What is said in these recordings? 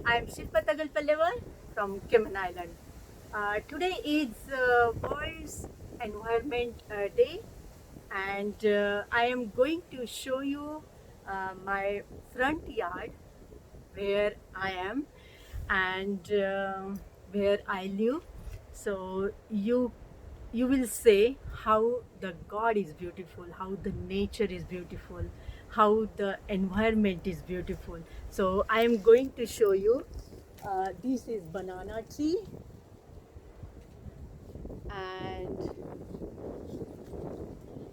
I'm Shilpa Tagalpallevar from Cayman Island. Today is World's Environment Day, and I am going to show you my front yard where I am and where I live. So you will say how the God is beautiful, how the nature is beautiful, how the environment is beautiful. So I am going to show you. This is banana tree, and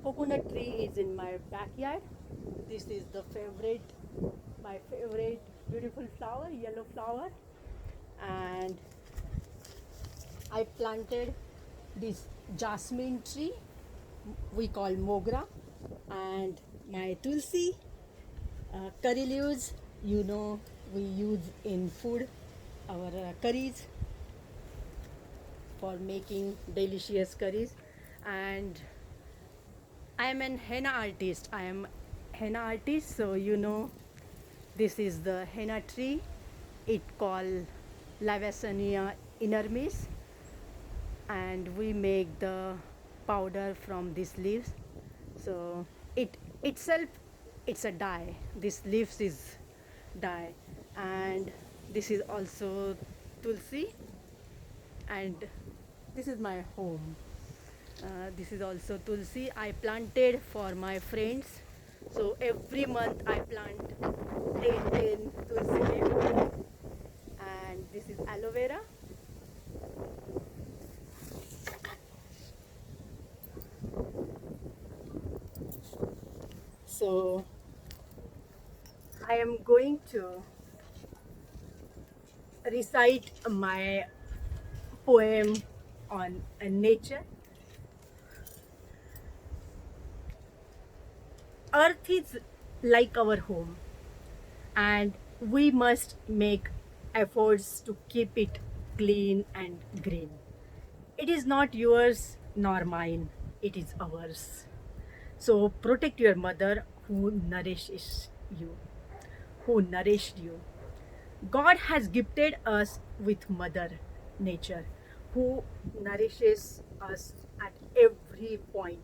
coconut tree is in my backyard. This is my favorite beautiful flower, yellow flower, and I planted this jasmine tree we call mogra, and my tulsi, curry leaves, we use in food, our curries, for making delicious curries. And I am an henna artist. I am henna artist, so this is the henna tree. It called Lavasania inermis, and we make the powder from these leaves. So it itself, it's a dye. This leaves is dye, and this is also tulsi, and this is my home. This is also tulsi. I planted for my friends. So every month I plant 10 tulsi leaves, and this is aloe vera. So I am going to recite my poem on nature. Earth is like our home, and we must make efforts to keep it clean and green. It is not yours nor mine, it is ours. So protect your mother who nourished you. God has gifted us with Mother Nature, who nourishes us at every point,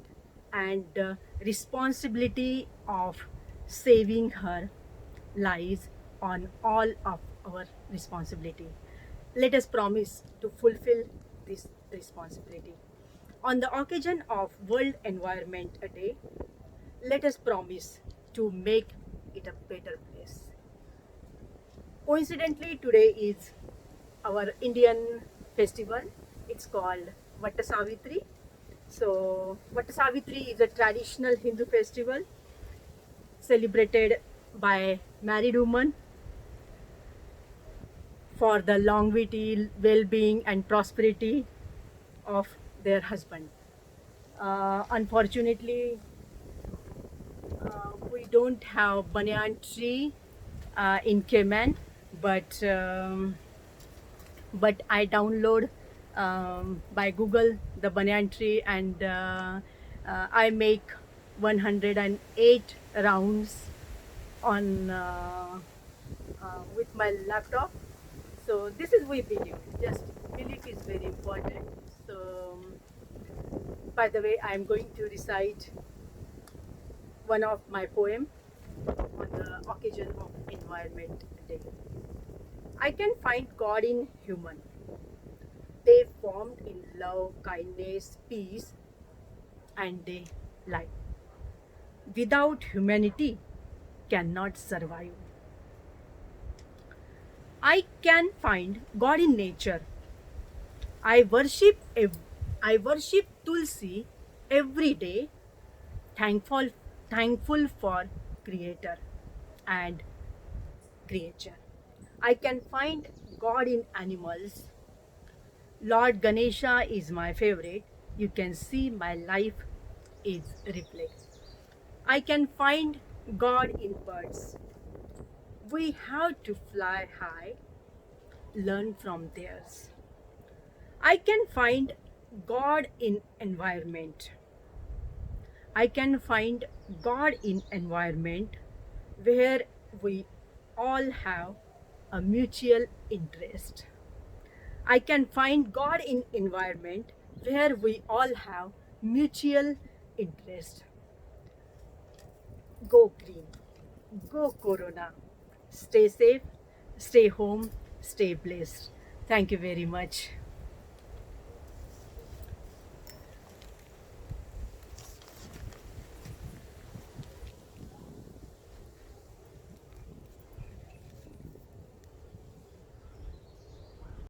and the responsibility of saving her lies on all of our responsibility. Let us promise to fulfill this responsibility. On the occasion of World Environment Day, let us promise to make it a better place. Coincidentally, today is our Indian festival. It's called Vatta Savitri. So, Vatta Savitri is a traditional Hindu festival celebrated by married women for the longevity, well being, and prosperity of their husband. Unfortunately, we don't have banyan tree in Cayman, but I download by Google the banyan tree, and I make 108 rounds on with my laptop. So this is we believe. Just belief is very important. So by the way, I am going to recite one of my poem on the occasion of Environment Day. I can find God in human. They formed in love, kindness, peace, and they life. Without humanity, cannot survive. I can find God in nature. I worship I worship Tulsi every day, thankful thankful for Creator and creature. I can find God in animals. Lord Ganesha is my favorite. You can see my life is reflected. I can find God in birds. We have to fly high, learn from theirs. I can find God in environment. I can find God in environment where we all have a mutual interest. I can find God in environment where we all have mutual interest. Go green, go Corona. Stay safe, stay home, stay blessed. Thank you very much.